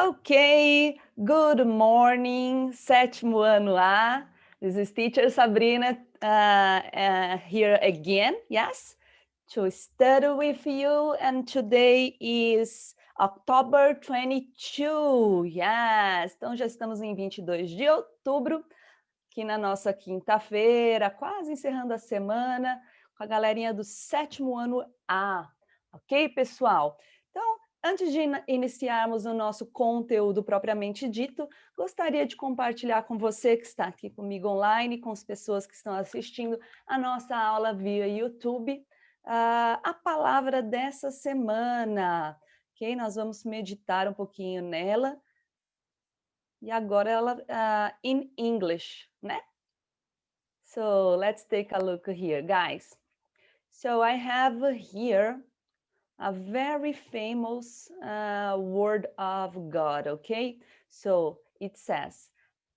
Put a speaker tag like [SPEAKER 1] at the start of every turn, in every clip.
[SPEAKER 1] Okay, good morning, sétimo ano A. This is teacher Sabrina here again, yes, to study with you. And today is October 22, yes. Então já estamos em 22 de outubro, aqui na nossa quinta-feira, quase encerrando a semana, com a galerinha do sétimo ano A. Ok, pessoal? Então, antes de iniciarmos o nosso conteúdo propriamente dito, gostaria de compartilhar com você que está aqui comigo online, com as pessoas que estão assistindo a nossa aula via YouTube, a palavra dessa semana, ok? Nós vamos meditar um pouquinho nela. E agora ela in English, né? So let's take a look here, guys. So I have here a very famous word of God, okay? So it says,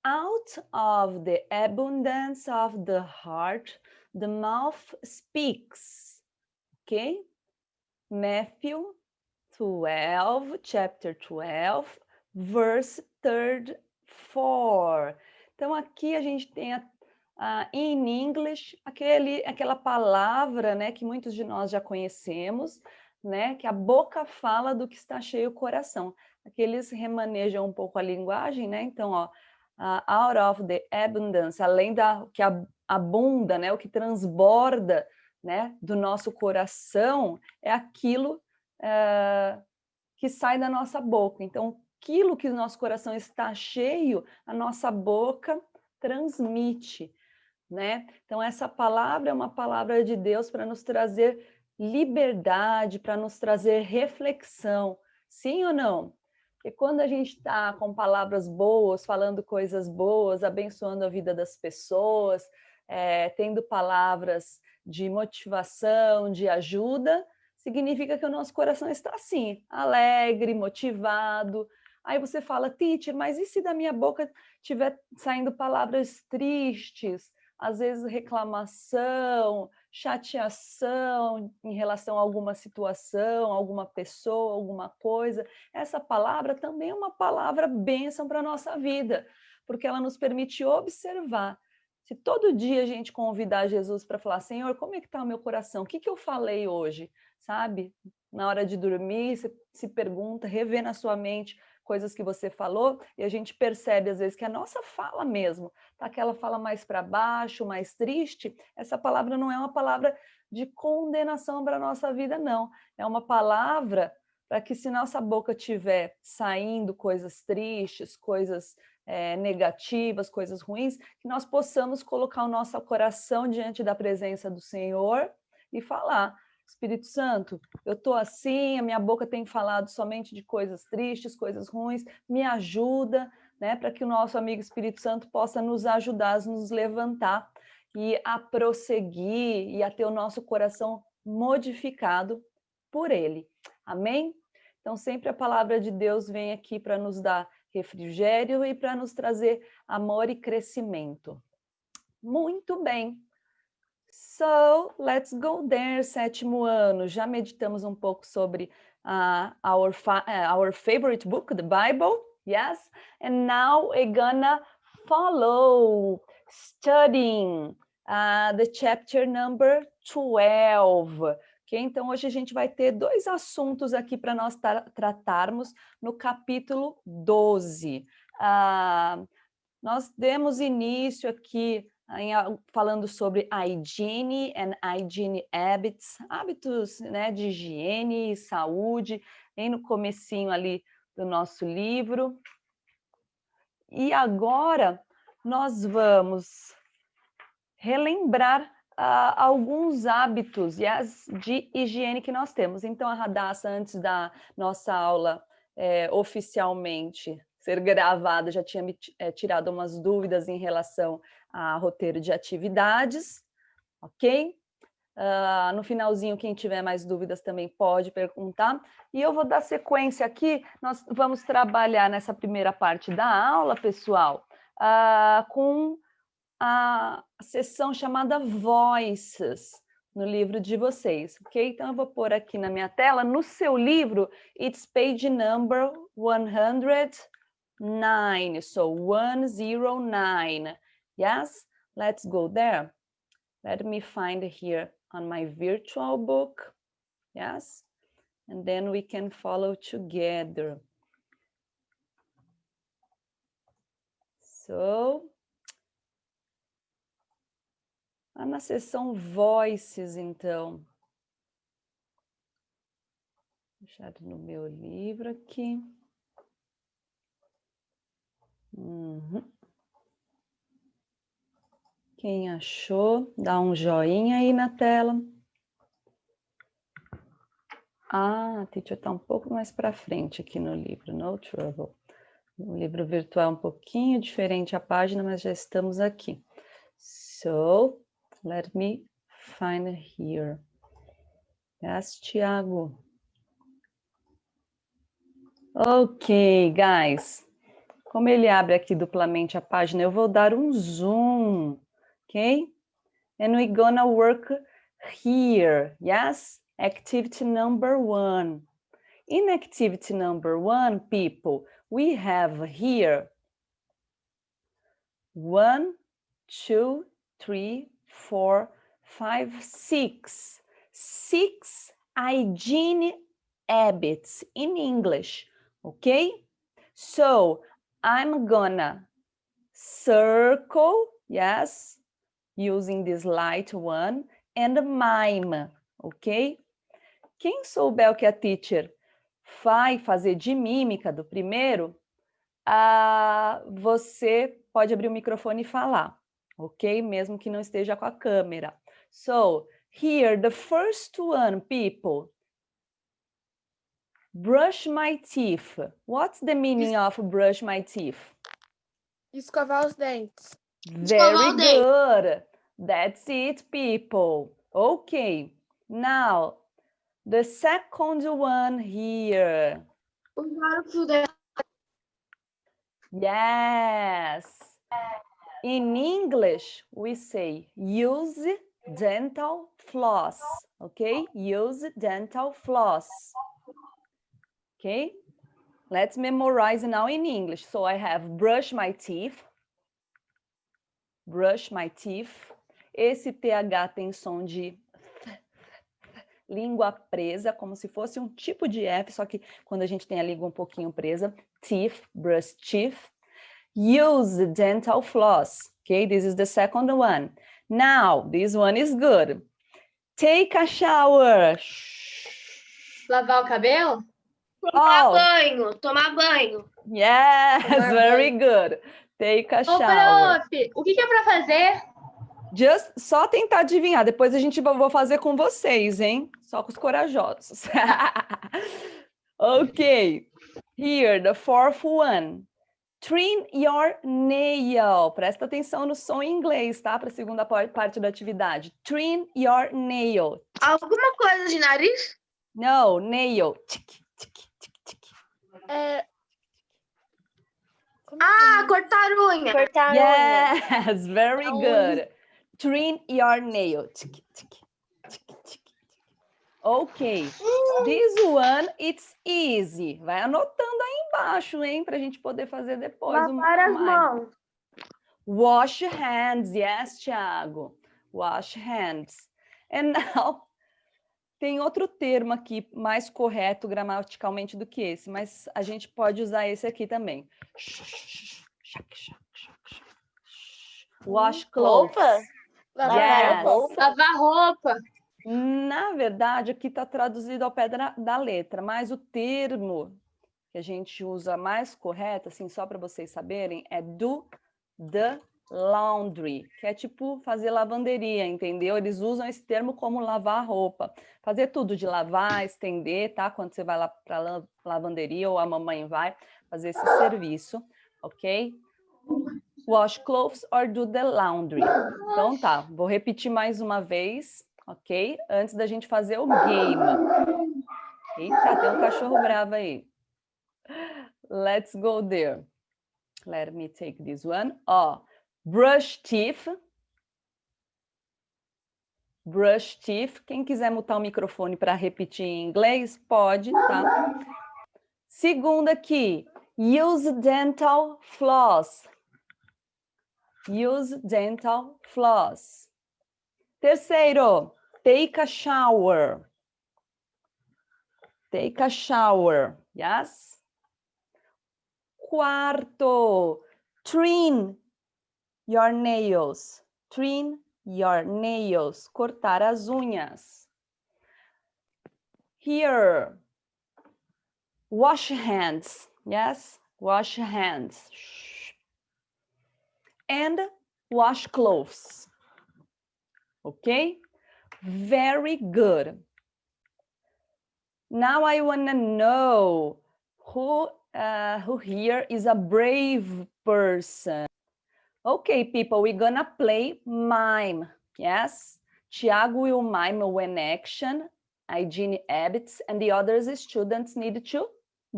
[SPEAKER 1] out of the abundance of the heart, the mouth speaks, okay? Matthew 12, chapter 12, verse 4. Então, aqui a gente tem in English, aquela palavra, né, que muitos de nós já conhecemos, né, que a boca fala do que está cheio o coração. Aqui eles remanejam um pouco a linguagem, né, então, ó, out of the abundance, além da que abunda, né, o que transborda, né, do nosso coração, é aquilo que sai da nossa boca. Então, aquilo que o nosso coração está cheio, a nossa boca transmite, né? Então, essa palavra é uma palavra de Deus para nos trazer liberdade, para nos trazer reflexão. Sim ou não? Porque quando a gente está com palavras boas, falando coisas boas, abençoando a vida das pessoas, tendo palavras de motivação, de ajuda, significa que o nosso coração está assim, alegre, motivado. Aí você fala, teacher, mas e se da minha boca estiver saindo palavras tristes, às vezes reclamação, chateação em relação a alguma situação, alguma pessoa, alguma coisa? Essa palavra também é uma palavra bênção para a nossa vida, porque ela nos permite observar. Se todo dia a gente convidar Jesus para falar, Senhor, como é que está o meu coração? O que eu falei hoje? Sabe? Na hora de dormir, você se pergunta, revê na sua mente coisas que você falou, e a gente percebe às vezes que a nossa fala mesmo, tá aquela fala mais para baixo, mais triste, essa palavra não é uma palavra de condenação para a nossa vida, não. É uma palavra para que, se nossa boca tiver saindo coisas tristes, coisas negativas, coisas ruins, que nós possamos colocar o nosso coração diante da presença do Senhor e falar, Espírito Santo, eu estou assim, a minha boca tem falado somente de coisas tristes, coisas ruins, me ajuda, né, para que o nosso amigo Espírito Santo possa nos ajudar a nos levantar e a prosseguir e a ter o nosso coração modificado por Ele. Amém? Então, sempre a palavra de Deus vem aqui para nos dar refrigério e para nos trazer amor e crescimento. Muito bem. So, let's go there, sétimo ano. Já meditamos um pouco sobre our favorite book, the Bible, yes? And now we're gonna follow studying the chapter number 12. Okay? Então, hoje a gente vai ter dois assuntos aqui para nós tratarmos no capítulo 12. Nós demos início aqui falando sobre hygiene and hygiene habits, hábitos, né, de higiene e saúde, bem no comecinho ali do nosso livro. E agora nós vamos relembrar alguns hábitos de higiene que nós temos. Então, a Radassa, antes da nossa aula oficialmente ser gravada, já tinha me tirado umas dúvidas em relação a roteiro de atividades, ok? No finalzinho, quem tiver mais dúvidas também pode perguntar. E eu vou dar sequência aqui, nós vamos trabalhar nessa primeira parte da aula, pessoal, com a sessão chamada Voices, no livro de vocês, ok? Então, eu vou pôr aqui na minha tela, no seu livro, it's page number 109, so 109, yes? Let's go there. Let me find here on my virtual book, yes? And then we can follow together. So, na seção Voices, então. Deixar no meu livro aqui. Quem achou, dá um joinha aí na tela. A teacher está um pouco mais para frente aqui no livro, no trouble. O livro virtual é um pouquinho diferente a página, mas já estamos aqui. So, let me find here. Yes, Tiago. Ok, guys. Como ele abre aqui duplamente a página, eu vou dar um zoom, ok? And we're gonna work here, yes? Activity number 1. In activity number 1, people, we have here 1, 2, 3, 4, 5, 6. 6 hygiene habits in English, okay? So, I'm gonna circle, yes, using this light one, and mime, ok? Quem souber o que a teacher vai fazer de mímica do primeiro, você pode abrir o microfone e falar, ok? Mesmo que não esteja com a câmera. So, here, the first one, people. Brush my teeth. What's the meaning of brush my teeth?
[SPEAKER 2] Escovar os dentes.
[SPEAKER 1] Very good. That's it, people. Okay. Now, the second one here.
[SPEAKER 2] Usar o fio dental.
[SPEAKER 1] Yes. In English, we say use dental floss. Okay? Use dental floss. Okay? Let's memorize now in English. So I have brush my teeth. Brush my teeth. Esse TH tem som de língua presa, como se fosse um tipo de F, só que quando a gente tem a língua um pouquinho presa. Teeth, brush teeth. Use dental floss. Okay, this is the second one. Now, this one is good. Take a shower.
[SPEAKER 2] Lavar o cabelo?
[SPEAKER 3] Tomar banho.
[SPEAKER 1] Yes,
[SPEAKER 2] Tomar
[SPEAKER 1] very
[SPEAKER 2] banho.
[SPEAKER 1] good. Take a
[SPEAKER 2] Ô,
[SPEAKER 1] shower.
[SPEAKER 2] prof, o que é para fazer?
[SPEAKER 1] Só tentar adivinhar. Depois a gente vou fazer com vocês, hein? Só com os corajosos. Ok. Here, the fourth one. Trim your nail. Presta atenção no som em inglês, tá? Para a segunda parte da atividade. Trim your nail.
[SPEAKER 3] Alguma coisa de nariz?
[SPEAKER 1] No, nail. Tic, tic, tic, tic.
[SPEAKER 3] Cortar unha.
[SPEAKER 1] Yes, very good. Trim your nail. Tic, tic, tic, tic. Ok. This one, it's easy. Vai anotando aí embaixo, hein? Para a gente poder fazer depois.
[SPEAKER 3] Lavar as mãos.
[SPEAKER 1] Wash hands. Yes, Thiago. Wash hands. And now, tem outro termo aqui mais correto gramaticalmente do que esse, mas a gente pode usar esse aqui também. Wash clothes.
[SPEAKER 2] Lavar
[SPEAKER 1] Yes.
[SPEAKER 2] Lavar roupa.
[SPEAKER 1] Na verdade, aqui está traduzido ao pé da letra, mas o termo que a gente usa mais correto, assim, só para vocês saberem, é do the laundry, que é tipo fazer lavanderia, entendeu? Eles usam esse termo como lavar roupa. Fazer tudo de lavar, estender, tá? Quando você vai lá para lavanderia ou a mamãe vai fazer esse serviço, ok? Wash clothes or do the laundry. Então tá, vou repetir mais uma vez, ok? Antes da gente fazer o game. Eita, tem um cachorro bravo aí. Let's go there. Let me take this one. Brush teeth. brush teeth. Quem quiser mutar o microfone para repetir em inglês, pode, tá? Segunda aqui, use dental floss. Use dental floss. Terceiro, take a shower. Take a shower, yes? Quarto, trim your nails. Trim your nails. Cortar as unhas. Here, wash hands, yes? Wash hands. And wash clothes. Okay? Very good. Now I want to know who here is a brave person. Okay, people, we're gonna play mime, yes? Tiago will mime when action, Aidine Abitz, and the others students need to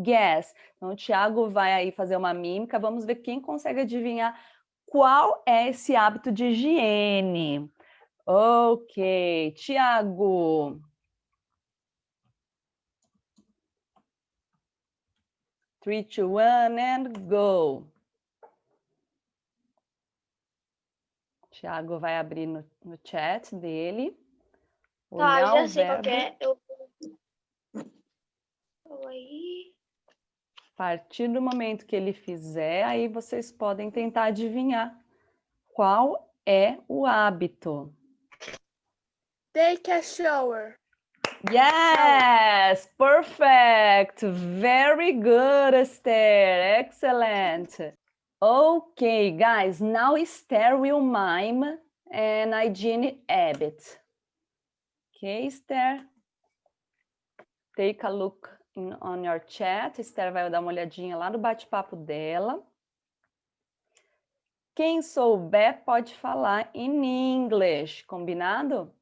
[SPEAKER 1] guess. Então, o Tiago vai aí fazer uma mímica, vamos ver quem consegue adivinhar qual é esse hábito de higiene. Ok, Tiago. 3, 2, 1, and go. Tiago vai abrir no chat dele.
[SPEAKER 3] Tá,
[SPEAKER 1] Olhar
[SPEAKER 3] já
[SPEAKER 1] o
[SPEAKER 3] sei qual
[SPEAKER 1] verbo.
[SPEAKER 3] que é. Aí.
[SPEAKER 1] A partir do momento que ele fizer, aí vocês podem tentar adivinhar qual é o hábito.
[SPEAKER 3] Take a shower.
[SPEAKER 1] Yes, perfect. Very good, Esther. Excellent. Okay, guys, now Esther will mime and Aidine Abbott. Okay, Esther? Take a look on your chat. Esther vai dar uma olhadinha lá no bate-papo dela. Quem souber pode falar em inglês, combinado?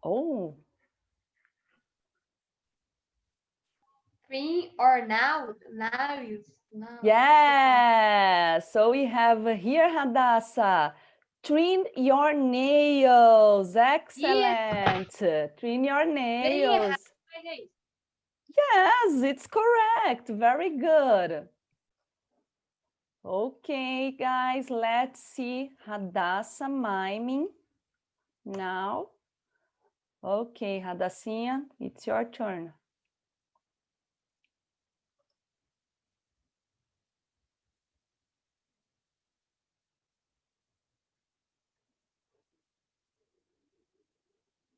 [SPEAKER 1] Oh.
[SPEAKER 2] Trim or now? Nails. Now.
[SPEAKER 1] Yeah, so we have here, Hadassah. Trim your nails. Excellent. Trim your nails. Yes, it's correct. Very good. Okay, guys, let's see Hadassah miming now. Okay, Hadassinha, it's your turn.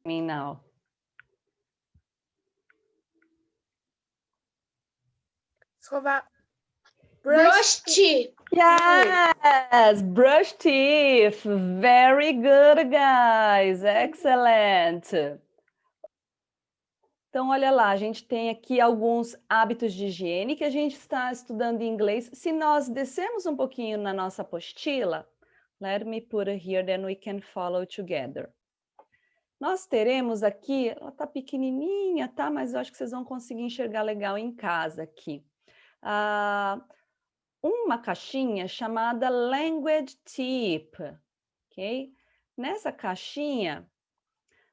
[SPEAKER 1] Me now.
[SPEAKER 3] Escovar. Brush teeth.
[SPEAKER 1] Yes, brush teeth. Very good, guys. Excellent. Então, olha lá, a gente tem aqui alguns hábitos de higiene que a gente está estudando em inglês. Se nós descermos um pouquinho na nossa apostila, let me put it here, then we can follow together. Nós teremos aqui, ela está pequenininha, tá? Mas eu acho que vocês vão conseguir enxergar legal em casa aqui. Uma caixinha chamada Language Tip, ok? Nessa caixinha,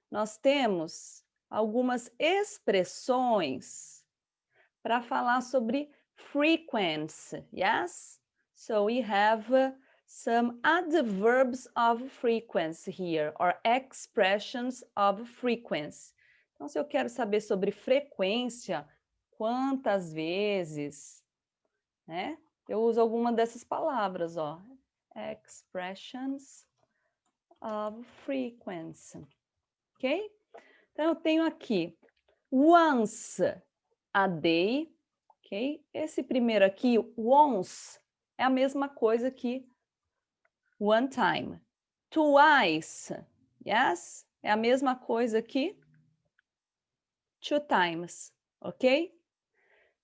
[SPEAKER 1] nós temos algumas expressões para falar sobre frequency, yes? So we have some adverbs of frequency here, or expressions of frequency. Então, se eu quero saber sobre frequência, quantas vezes, né? Eu uso alguma dessas palavras, ó. Expressions of frequency, ok? Então, eu tenho aqui once a day, ok? Esse primeiro aqui, once, é a mesma coisa que one time. Twice, yes? É a mesma coisa que two times, ok?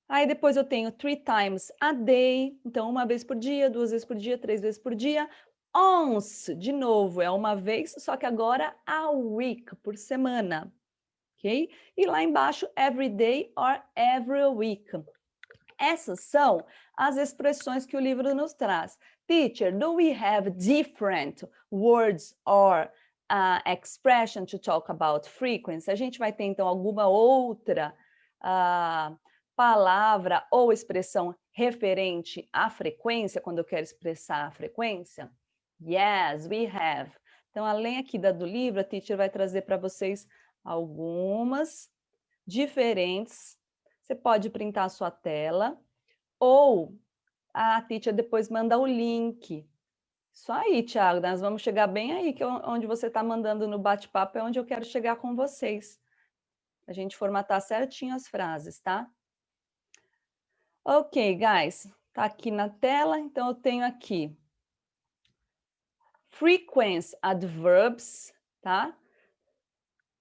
[SPEAKER 1] Aí depois eu tenho 3 times a day, então uma vez por dia, 2 vezes por dia, 3 vezes por dia. Once, de novo, é uma vez, só que agora a week, por semana. Ok? E lá embaixo, every day or every week. Essas são as expressões que o livro nos traz. Teacher, do we have different words or expression to talk about frequency? A gente vai ter, então, alguma outra palavra ou expressão referente à frequência, quando eu quero expressar a frequência? Yes, we have. Então, além aqui do livro, a teacher vai trazer para vocês algumas diferentes. Você pode printar a sua tela ou a teacher depois manda o link. Isso aí, Thiago, nós vamos chegar bem aí, que onde você está mandando no bate-papo é onde eu quero chegar com vocês. A gente formatar certinho as frases, tá? Ok, guys, tá aqui na tela, então eu tenho aqui frequency adverbs, tá?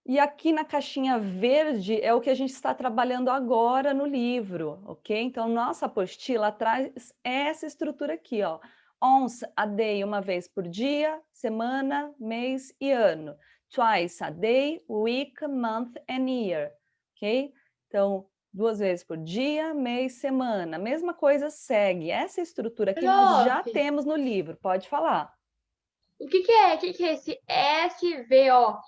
[SPEAKER 1] E aqui na caixinha verde é o que a gente está trabalhando agora no livro, ok? Então, nossa apostila traz essa estrutura aqui, ó. Once a day, uma vez por dia, semana, mês e ano. Twice a day, week, month and year, ok? Então, 2 vezes por dia, mês, semana. Mesma coisa segue. Essa estrutura aqui nós já temos no livro. Pode falar.
[SPEAKER 2] O que é? O que é esse SVO?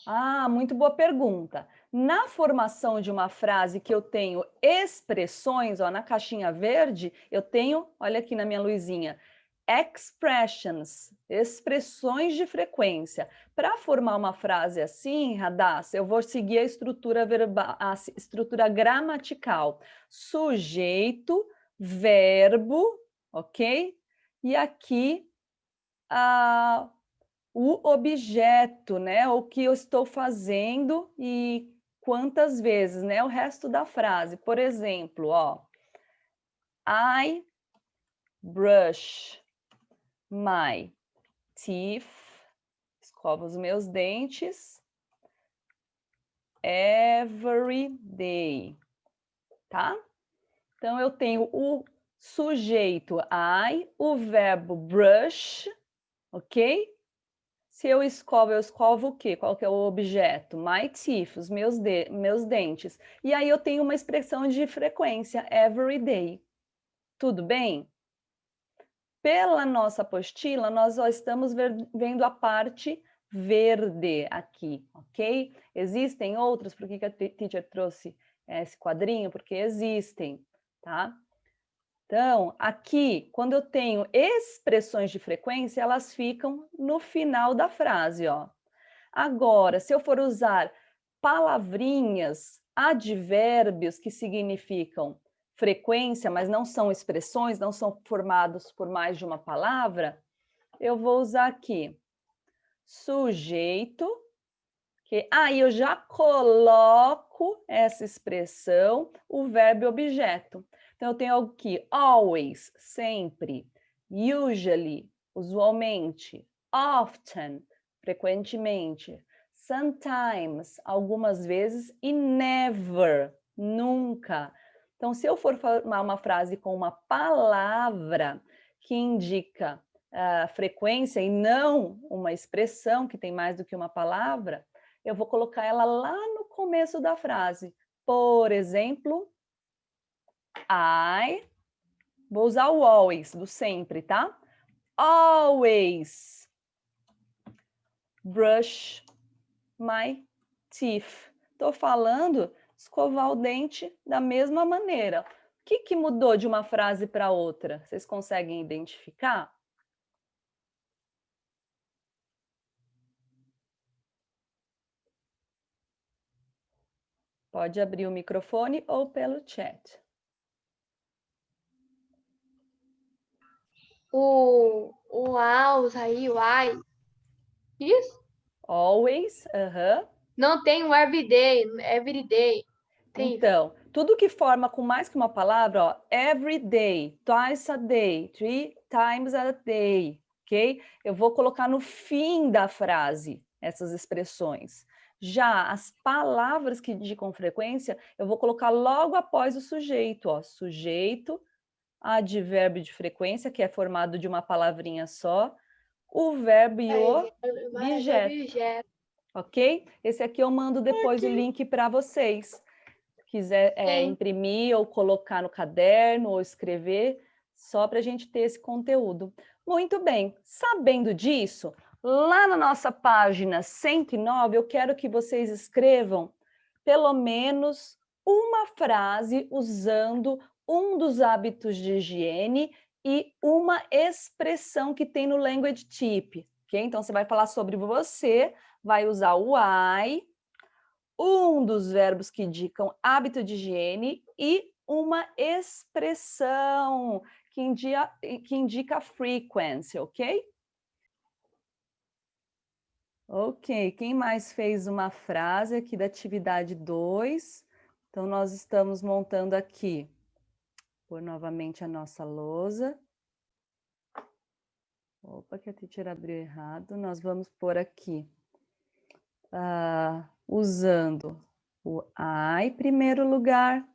[SPEAKER 1] Ah, muito boa pergunta. Na formação de uma frase que eu tenho expressões, ó, na caixinha verde, eu tenho, olha aqui na minha luzinha, expressions, expressões de frequência. Para formar uma frase assim, Radassa, eu vou seguir a estrutura verbal, a estrutura gramatical. Sujeito, verbo, ok? E aqui o objeto, né? O que eu estou fazendo e quantas vezes, né? O resto da frase. Por exemplo, ó, I brush my teeth, escovo os meus dentes every day, tá? Então eu tenho o sujeito I, o verbo brush, ok? Se eu escovo o quê? Qual que é o objeto? My teeth, os meus dentes. E aí eu tenho uma expressão de frequência, every day. Tudo bem? Pela nossa apostila, nós só estamos vendo a parte verde aqui, ok? Existem outros, por que a teacher trouxe esse quadrinho? Porque existem, tá? Então, aqui, quando eu tenho expressões de frequência, elas ficam no final da frase, ó. Agora, se eu for usar palavrinhas, advérbios que significam frequência, mas não são expressões, não são formados por mais de uma palavra, eu vou usar aqui sujeito, que aí eu já coloco essa expressão, o verbo e objeto. Então, eu tenho aqui always, sempre, usually, usualmente, often, frequentemente, sometimes, algumas vezes, e never, nunca. Então, se eu for formar uma frase com uma palavra que indica frequência e não uma expressão que tem mais do que uma palavra, eu vou colocar ela lá no começo da frase. Por exemplo, vou usar o always, do sempre, tá? Always brush my teeth. Estou falando escovar o dente da mesma maneira. O que mudou de uma frase para outra? Vocês conseguem identificar? Pode abrir o microfone ou pelo chat.
[SPEAKER 2] O always aí, o I. Isso?
[SPEAKER 1] Always,
[SPEAKER 2] Não tem o everyday, everyday. Tem.
[SPEAKER 1] Então, tudo que forma com mais que uma palavra, ó, every day, twice a day, 3 times a day, ok? Eu vou colocar no fim da frase essas expressões. Já as palavras que indicam frequência, eu vou colocar logo após o sujeito, ó, sujeito, advérbio de frequência, que é formado de uma palavrinha só, o verbo e o objeto, ok? Esse aqui eu mando depois o link para vocês. Quiser imprimir ou colocar no caderno ou escrever, Só para a gente ter esse conteúdo. Muito bem, sabendo disso, lá na nossa página 109, eu quero que vocês escrevam pelo menos uma frase usando um dos hábitos de higiene e uma expressão que tem no Language Tip, ok? Então, você vai falar sobre você, vai usar o I, um dos verbos que indicam hábito de higiene e uma expressão que indica frequency, ok? Ok, quem mais fez uma frase aqui da atividade 2? Então, nós estamos montando aqui. Pôr novamente a nossa lousa. Opa, que a teacher abriu errado. Nós vamos pôr aqui, usando o I em primeiro lugar.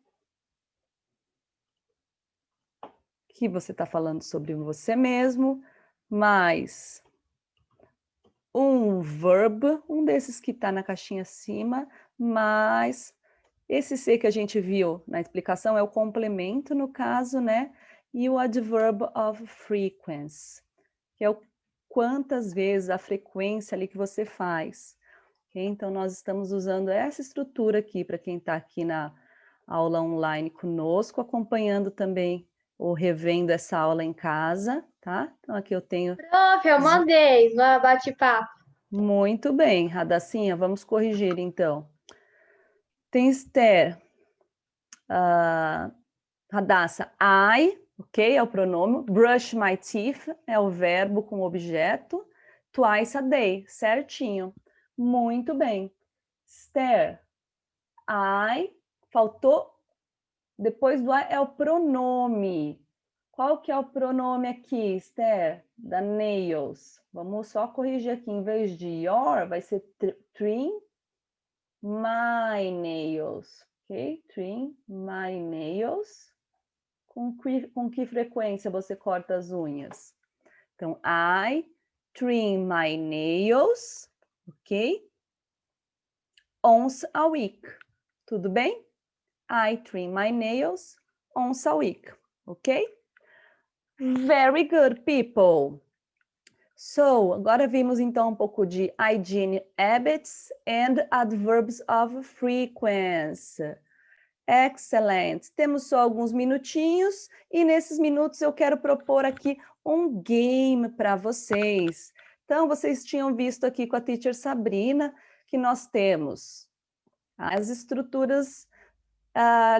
[SPEAKER 1] Que você está falando sobre você mesmo, mais um verb, um desses que está na caixinha acima, mais esse C que a gente viu na explicação é o complemento, no caso, né? E o adverb of frequency, que é o quantas vezes, a frequência ali que você faz. Okay? Então, nós estamos usando essa estrutura aqui para quem está aqui na aula online conosco, acompanhando também ou revendo essa aula em casa, tá? Então, aqui eu tenho...
[SPEAKER 2] Prof, eu mandei no bate-papo.
[SPEAKER 1] Muito bem, Radacinha, vamos corrigir, então. Tem Esther, Radassa, I, ok, é o pronome. Brush my teeth é o verbo com objeto. Twice a day, certinho. Muito bem. Esther, I, faltou... Depois do I é o pronome. Qual que é o pronome aqui, Esther? Da nails. Vamos só corrigir aqui. Em vez de your, vai ser trim my nails. Ok? Trim my nails. Com que frequência você corta as unhas? Então, I trim my nails. Ok? Once a week. Tudo bem? I trim my nails once a week. Ok? Very good, people. So, agora vimos então um pouco de hygiene habits and adverbs of frequency. Excellent. Temos só alguns minutinhos e nesses minutos eu quero propor aqui um game para vocês. Então, vocês tinham visto aqui com a teacher Sabrina que nós temos as estruturas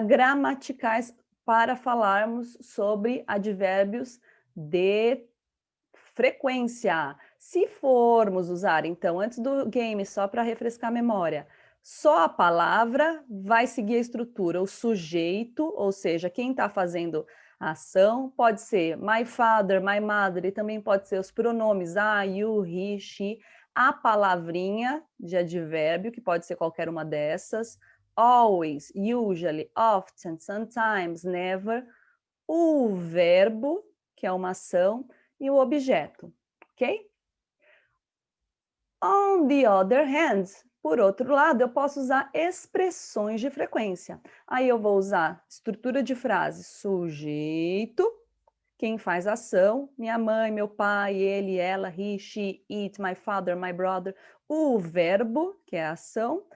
[SPEAKER 1] gramaticais para falarmos sobre advérbios de frequência. Se formos usar, então, antes do game, só para refrescar a memória, só a palavra vai seguir a estrutura, o sujeito, ou seja, quem está fazendo a ação, pode ser my father, my mother, e também pode ser os pronomes I, you, he, she, a palavrinha de advérbio, que pode ser qualquer uma dessas, always, usually, often, sometimes, never, o verbo, que é uma ação, e o objeto, ok? On the other hand, por outro lado, eu posso usar expressões de frequência. Aí eu vou usar estrutura de frase, sujeito, quem faz a ação, minha mãe, meu pai, ele, ela, he, she, it, my father, my brother, o verbo, que é a ação,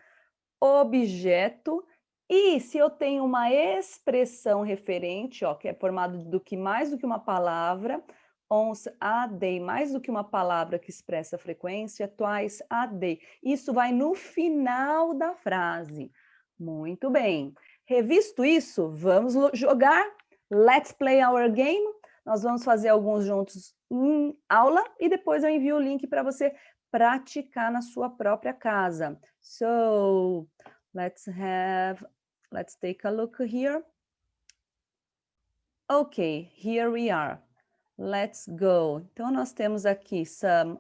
[SPEAKER 1] objeto, e se eu tenho uma expressão referente, ó, que é formado mais do que uma palavra, once a day, mais do que uma palavra que expressa frequência, twice a day. Isso vai no final da frase. Muito bem. Revisto isso, vamos jogar. Let's play our game. Nós vamos fazer alguns juntos em aula e depois eu envio o link para você praticar na sua própria casa. So, let's take a look here. Okay, here we are. Let's go. Então, nós temos aqui some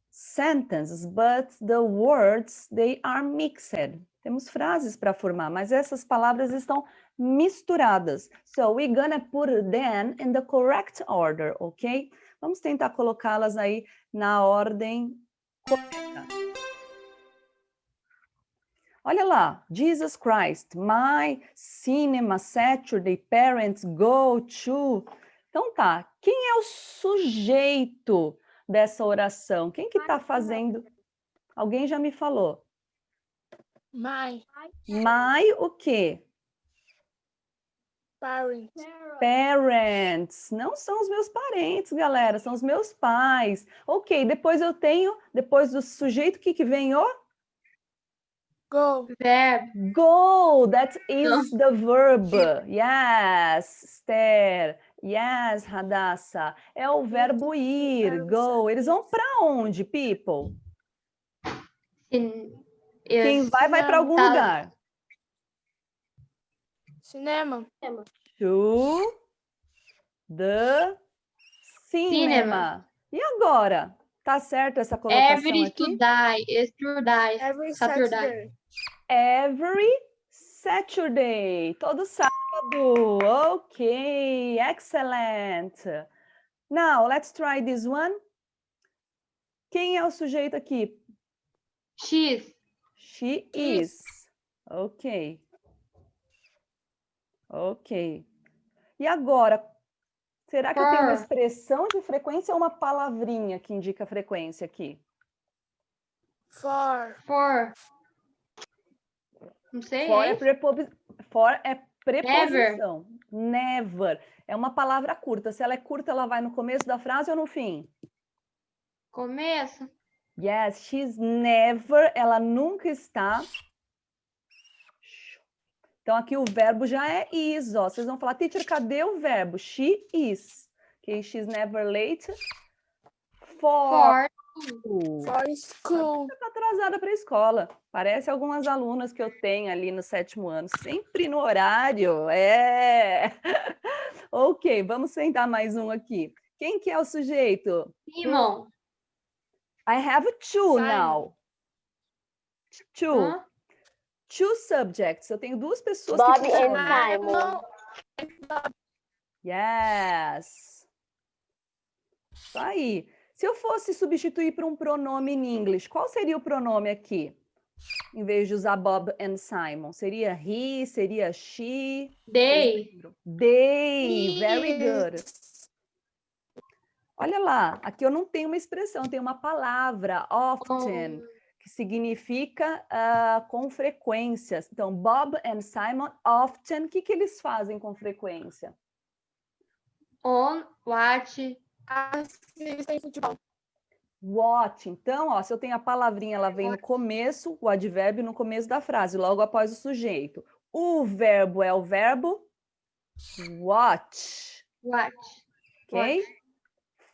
[SPEAKER 1] sentences, but the words, they are mixed. Temos frases para formar, mas essas palavras estão misturadas. So, we're gonna put them in the correct order, ok? Vamos tentar colocá-las aí na ordem correta. Olha lá, Jesus Christ, my cinema Saturday parents go to... Então tá, quem é o sujeito dessa oração? Quem que está fazendo? Alguém já me falou.
[SPEAKER 3] My
[SPEAKER 1] My o quê?
[SPEAKER 3] parents.
[SPEAKER 1] Parents. Não são os meus parentes, galera, são os meus pais. Ok, depois eu tenho, depois do sujeito, o que vem o?
[SPEAKER 3] Go.
[SPEAKER 2] Verbo.
[SPEAKER 1] Go, that is the verb. Yes, Esther. Yes, Radassa. É o verbo ir, go. Eles vão para onde, people? Quem vai para algum lugar.
[SPEAKER 3] Cinema.
[SPEAKER 1] To the cinema. E agora? Tá certo essa colocação
[SPEAKER 2] Every
[SPEAKER 1] aqui?
[SPEAKER 2] estudar,
[SPEAKER 3] Every
[SPEAKER 2] Saturday.
[SPEAKER 3] Saturday.
[SPEAKER 1] Every Saturday. Todo sábado. Ok, excellent. Now, let's try this one. Quem é o sujeito aqui?
[SPEAKER 2] X.
[SPEAKER 1] She is. Ok. Ok. E agora, será que eu tenho uma
[SPEAKER 2] For.
[SPEAKER 1] expressão de frequência ou uma palavrinha que indica a frequência aqui?
[SPEAKER 3] For.
[SPEAKER 2] Não sei,
[SPEAKER 1] For
[SPEAKER 2] é
[SPEAKER 1] é,
[SPEAKER 2] isso?
[SPEAKER 1] for é preposição. Never. É uma palavra curta. Se ela é curta, ela vai no começo da frase ou no fim?
[SPEAKER 2] Começo.
[SPEAKER 1] Yes, she's never. Ela nunca está. Então, aqui o verbo já é is. Ó. Vocês vão falar, teacher, cadê o verbo? She is. Okay, she's never late. For.
[SPEAKER 3] For school.
[SPEAKER 1] Está atrasada para a escola. Parece algumas alunas que eu tenho ali no 7º ano, sempre no horário. É. Ok, vamos tentar mais um aqui. Quem que é o sujeito?
[SPEAKER 2] Simon.
[SPEAKER 1] I have two
[SPEAKER 3] Simon.
[SPEAKER 1] now. Two.
[SPEAKER 2] Hã?
[SPEAKER 1] Two subjects. Eu tenho duas pessoas
[SPEAKER 4] Bob
[SPEAKER 1] que
[SPEAKER 4] and
[SPEAKER 1] funcionam.
[SPEAKER 4] Simon.
[SPEAKER 1] Yes. Isso aí. Se eu fosse substituir por um pronome em inglês, qual seria o pronome aqui? Em vez de usar Bob and Simon. Seria he? Seria she?
[SPEAKER 2] They.
[SPEAKER 1] They. Very good. Olha lá, aqui eu não tenho uma expressão, eu tenho uma palavra, often, que significa com frequência. Então, Bob and Simon often, o que eles fazem com frequência?
[SPEAKER 2] On, watch.
[SPEAKER 3] Assistem futebol.
[SPEAKER 1] Watch. Então, ó, se eu tenho a palavrinha, ela vem no começo, o advérbio no começo da frase, logo após o sujeito. O verbo é o verbo watch.
[SPEAKER 2] Watch.
[SPEAKER 1] Ok?
[SPEAKER 2] Watch.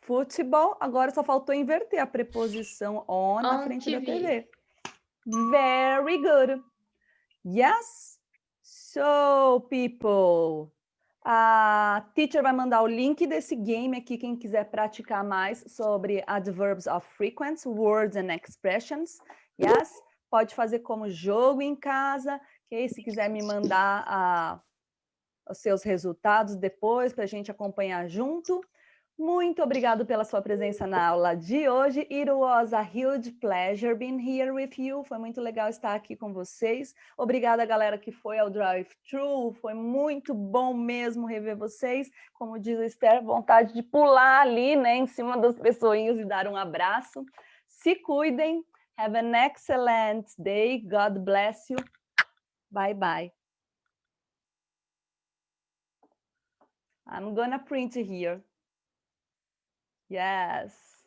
[SPEAKER 1] Futebol, agora só faltou inverter a preposição on na
[SPEAKER 2] On
[SPEAKER 1] frente da
[SPEAKER 2] TV.
[SPEAKER 1] TV. Very good. Yes? So, people, a teacher vai mandar o link desse game aqui, quem quiser praticar mais sobre adverbs of frequency, words and expressions. Yes? Pode fazer como jogo em casa, ok? Se quiser me mandar os seus resultados depois para a gente acompanhar junto. Muito obrigado pela sua presença na aula de hoje. It was a huge pleasure being here with you. Foi muito legal estar aqui com vocês. Obrigada, galera, que foi ao drive-thru. Foi muito bom mesmo rever vocês. Como diz a Esther, vontade de pular ali, né, em cima das pessoinhas e dar um abraço. Se cuidem. Have an excellent day. God bless you. Bye, bye. I'm gonna print here. Yes.